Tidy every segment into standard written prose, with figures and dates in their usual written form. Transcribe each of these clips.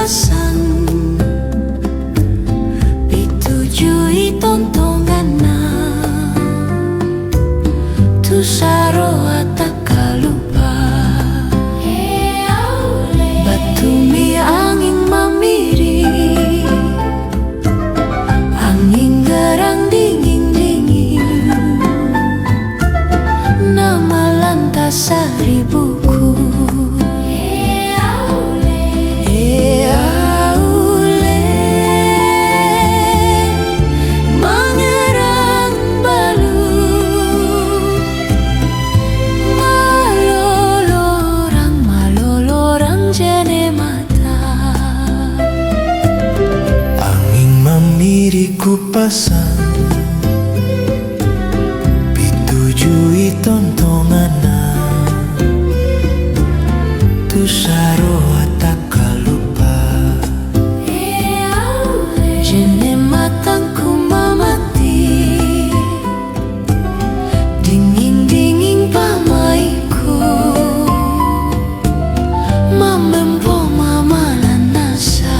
pasang pitujui tontongana tu saroa takalupa batumi angin mamiri angin gerang dingin-dingin nama lantas seribuku ku pasang pitujui tontongana tu saroa takalupa jene matangku mamati dingin-dingin pamaiku mamempo mamalan nasa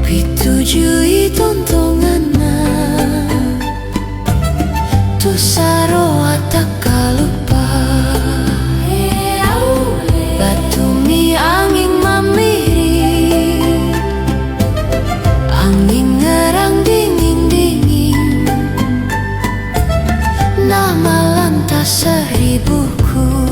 pitujui tontongana tu saroa takalupa batumi angin mamiri angin ngerang dingin-dingin nama lantas seribuku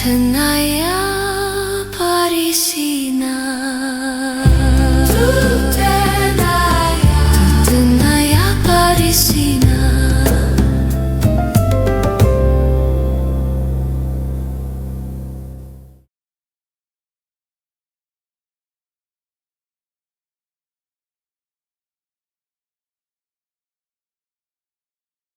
Tenaya Parisina.